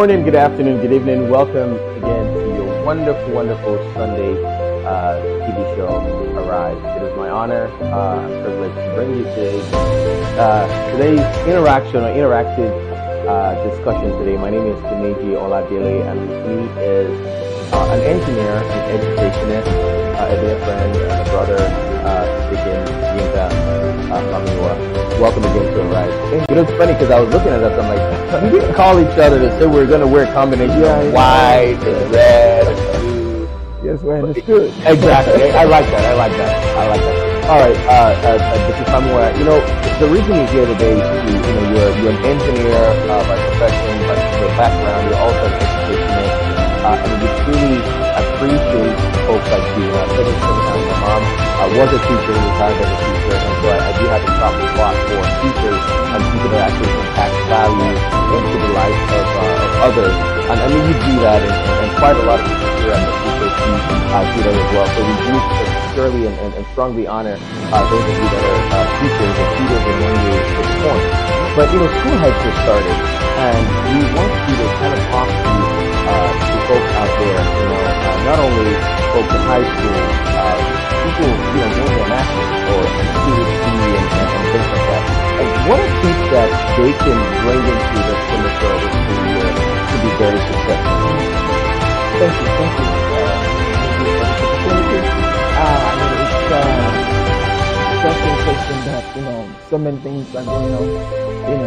morning, good afternoon, good evening. Welcome again to your wonderful, wonderful Sunday TV show, Arise. It is my honor and privilege to bring you today's interaction or interactive discussion today. My name is Dimeji Oladele, and with me is an engineer, an educationist, a dear friend, and a brother, Dikin Yinka Mamiwa. Welcome again to Arise. You know, it's funny because I was looking at us, I'm like, we didn't call each other to say we're going to wear a combination of white and red and blue. Yes, we understood. Exactly. I like that. All right, Mr. Samuel, you know, the reason you're here today is you're an engineer by profession, by your background, you're also an educationist, and we truly appreciate folks like you. I said this sometimes, my mom was a teacher, retired as a teacher, and so I do have a soft spot for teachers and people that actually impact value into the life of others. And I mean, you do that, and quite a lot of people here at the TKP do that as well. So we do sincerely and strongly honor those of you that are teachers and tutors in one way or form. But you know, school has just started, and we want you to kind of talk to folks out there. You know, not only folks in high school, people doing their masters or PhD and things like that. And what are tips that they can bring into the semester of the school year to be very successful? Thank you. It's just interesting that so many things are going on in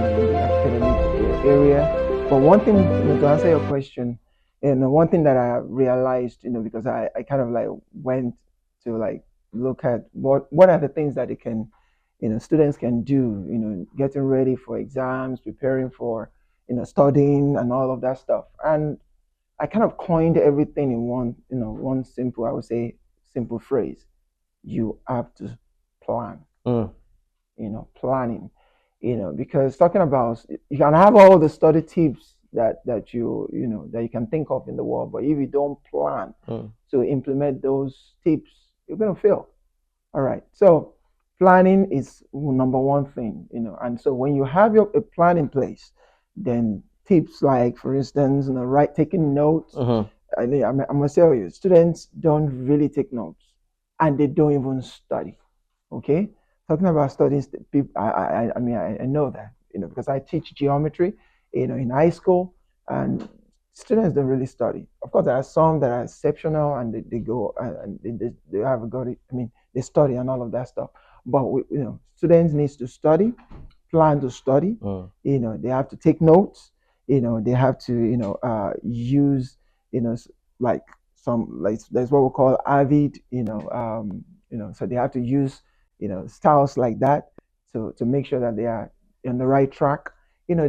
the academic area. But one thing, to answer your question, one thing that I realized, because I kind of like went to like look at what are the things that they can, students can do, getting ready for exams, preparing for, studying and all of that stuff. And I kind of coined everything in one simple, I would say, simple phrase. You have to plan. Planning. Because talking about, you can have all the study tips that you can think of in the world, but if you don't plan to implement those tips, you're gonna fail. All right. So planning is number one thing, and so when you have a plan in place, then tips like, for instance, taking notes. I'm gonna tell you, students don't really take notes, and they don't even study. Okay, talking about studying, I know that, because I teach geometry, in high school, and students don't really study. Of course, there are some that are exceptional, and they go and they have got it. They study and all of that stuff. But students needs to study, plan to study. They have to take notes. They have to use like that's what we call avid. So they have to use styles like that to make sure that they are on the right track. And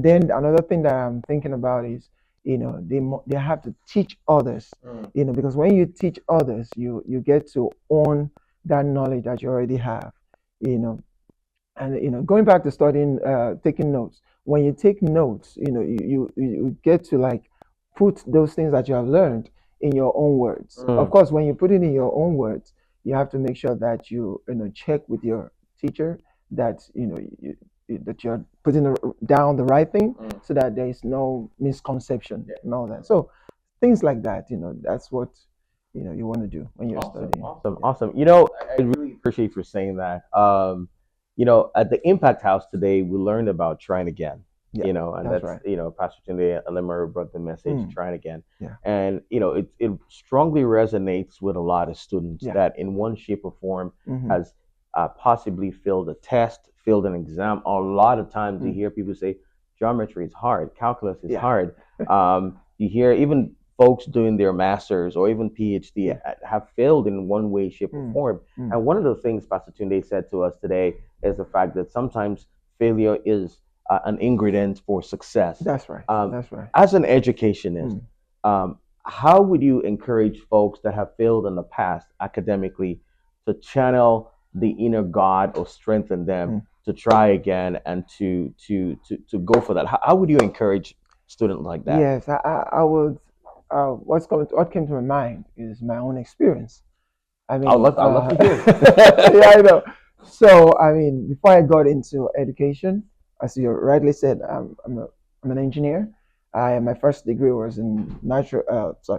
then another thing that I'm thinking about is, they have to teach others. Because when you teach others, you get to own that knowledge that you already have. And going back to studying, taking notes. When you take notes, you get to like put those things that you have learned in your own words. Of course, when you put it in your own words, you have to make sure that you check with your teacher that that you're putting down the right thing, so that there is no misconception and all that. So things like that, that's what you want to do when you're studying. Awesome. I really appreciate you saying that. At the Impact House today, we learned about trying again. And that's right. Pastor Tunde Alemur brought the message, trying again. Yeah. And it strongly resonates with a lot of students that in one shape or form has possibly failed a test, failed an exam. A lot of times you hear people say geometry is hard, calculus is hard. You hear even folks doing their masters or even PhD have failed in one way, shape, or form. And one of the things Pastor Tunde said to us today is the fact that sometimes failure is an ingredient for success. That's right. As an educationist, how would you encourage folks that have failed in the past academically to channel the inner God or strengthen them to try again and to go for that? How would you encourage students like that? Yes, I would. What came to my mind is my own experience. I'd love to hear. Yeah, I know. So before I got into education, as you rightly said, I'm a I'm an engineer. My first degree was in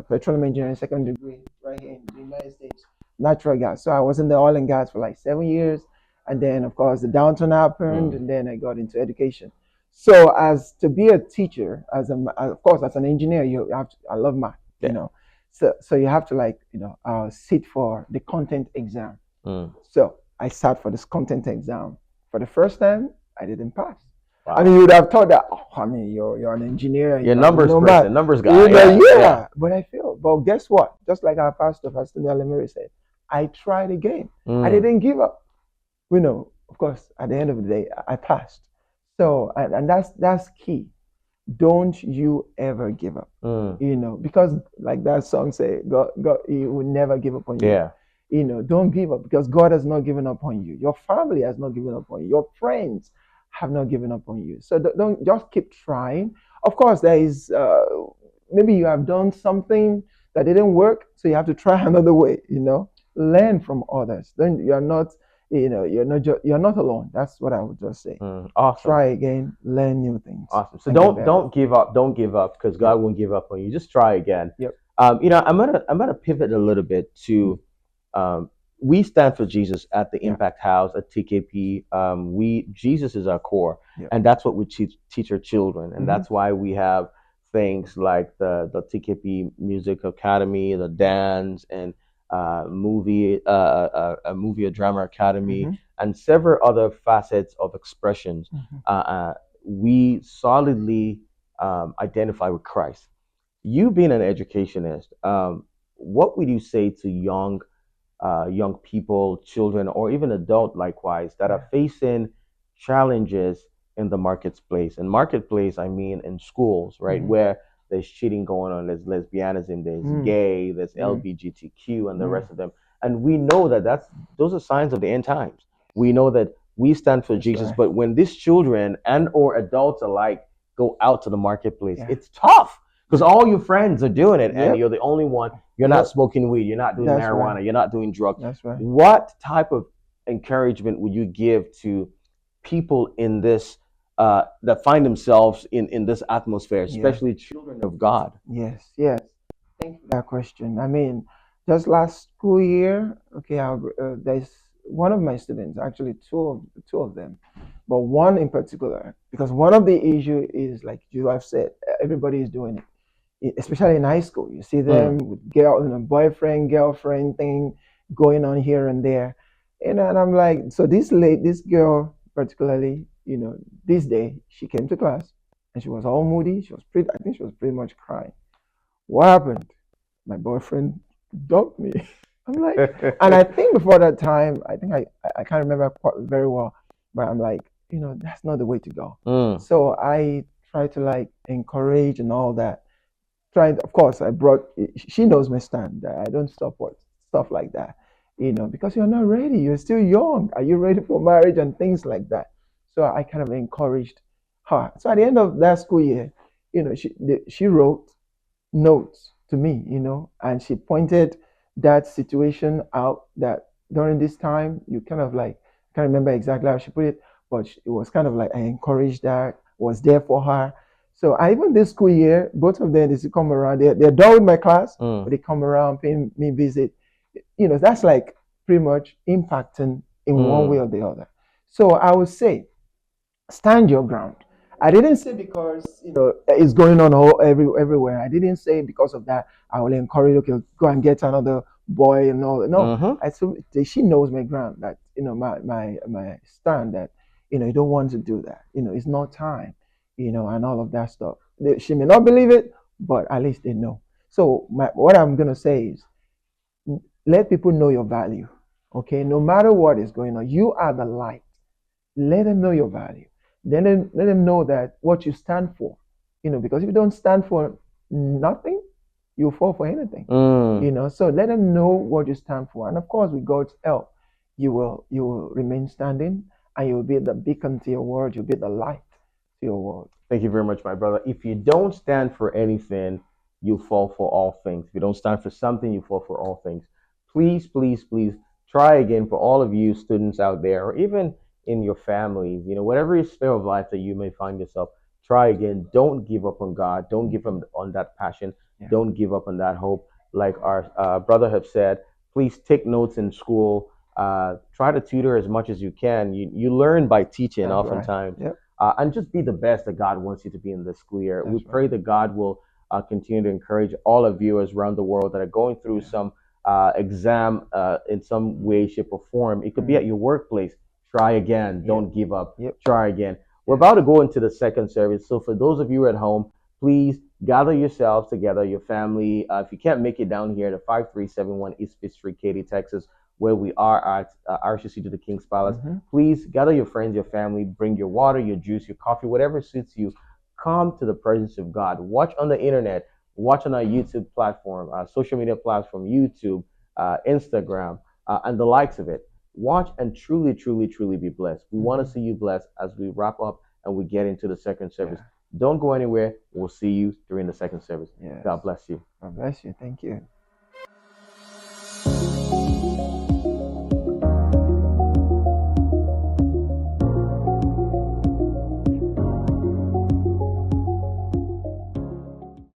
petroleum engineering. Second degree right here in the United States, natural gas. So I was in the oil and gas for like 7 years, and then of course the downturn happened, and then I got into education. So as to be a teacher, of course as an engineer, you have to, I love math, Yeah. So you have to like sit for the content exam. Mm. So I sat for this content exam. For the first time, I didn't pass. Wow. I mean, you would have thought that, oh, I mean, you're an engineer. You're numbers person, numbers guy. Yeah. But I failed. But guess what? Just like our pastor, Pastor Neil said, I tried again. I didn't give up. Of course, at the end of the day, I passed. So, and that's key. Don't you ever give up. Because like that song say, God, He will never give up on you. Yeah. Don't give up, because God has not given up on you. Your family has not given up on you. Your friends have not given up on you. So don't just keep trying. Of course, there is maybe you have done something that didn't work, so you have to try another way. Learn from others. Then you're not alone. That's what I would just say. Awesome. Try again, learn new things. Awesome. So don't give up. Don't give up, because God won't give up on you. Just try again. Yep. I'm gonna pivot a little bit to we stand for Jesus at the Impact House at TKP. Jesus is our core, and that's what we teach our children, and that's why we have things like the TKP Music Academy, the dance and a movie or drama academy, and several other facets of expressions. We solidly identify with Christ. You being an educationist, what would you say to young people, children, or even adult likewise, that are facing challenges in the marketplace? And marketplace, I mean in schools, right, where there's cheating going on, there's lesbianism, there's gay, there's LGBTQ, and the rest of them. And we know that those are signs of the end times. We know that we stand for Jesus, but when these children and or adults alike go out to the marketplace, it's tough. Because all your friends are doing it, and you're the only one. You're not smoking weed. You're not doing marijuana. You're not doing drugs. That's right. What type of encouragement would you give to people in this that find themselves in this atmosphere, especially children of God? Yes. Thank you for that question. I mean, just last school year, okay, there's one of my students, actually two of them, but one in particular, because one of the issue is, like you have said, everybody is doing it. Especially in high school, you see them with boyfriend, girlfriend thing going on here and there, and I'm like, so this girl particularly, this day she came to class and she was all moody. I think she was pretty much crying. What happened? My boyfriend dumped me. I'm like, and I think before that time, I think I can't remember quite very well, but I'm like, that's not the way to go. So I try to like encourage and all that. Of course, she knows my stand. I don't support stuff like that, because you're not ready. You're still young. Are you ready for marriage and things like that? So I kind of encouraged her. So at the end of that school year, she wrote notes to me, and she pointed that situation out, that during this time, you kind of like, I can't remember exactly how she put it, but it was kind of like I encouraged her, was there for her. So even this school year, both of them, they come around. They're done with my class, but they come around, paying me visit. That's like pretty much impacting in one way or the other. So I would say, stand your ground. I didn't say because it's going on everywhere. I didn't say because of that I will encourage, okay, go and get another boy and all. No, I said she knows my ground, that my stand, that you don't want to do that. It's not time. And all of that stuff. She may not believe it, but at least they know. So what I'm going to say is, let people know your value, okay? No matter what is going on, you are the light. Let them know your value. Then let them know that what you stand for, because if you don't stand for nothing, you fall for anything, So let them know what you stand for. And of course, with God's help, you will remain standing, and you will be the beacon to your world. You'll be the light. Thank you very much, my brother. If you don't stand for anything, you fall for all things. If you don't stand for something, you fall for all things. Please, please, please try again, for all of you students out there, or even in your families, whatever sphere of life that you may find yourself, Try again. Don't give up on God. Don't give up on that passion. Yeah. Don't give up on that hope. Like our brother have said, please take notes in school. Try to tutor as much as you can. You learn by teaching That's right. oftentimes, Yep. and just be the best that God wants you to be in this school year. We That's right. pray that God will continue to encourage all of viewers around the world that are going through Yeah. some exam in some way, shape, or form. It could be Mm. at your workplace. Try again. Yep. Don't give up. Yep. Try again. We're Yeah. about to go into the second service. So for those of you at home, please gather yourselves together, your family. If you can't make it down here to 5371 East Fifth Street, Katy, Texas, where we are at RCCG to the King's Palace, Mm-hmm. please gather your friends, your family, bring your water, your juice, your coffee, whatever suits you. Come to the presence of God. Watch on the internet, watch on our YouTube platform, social media platform, YouTube, Instagram, and the likes of it. Watch and truly, truly, truly be blessed. We want to see you blessed as we wrap up and we get into the second service. Yeah. Don't go anywhere. We'll see you during the second service. Yes. God bless you. God bless you. Thank you.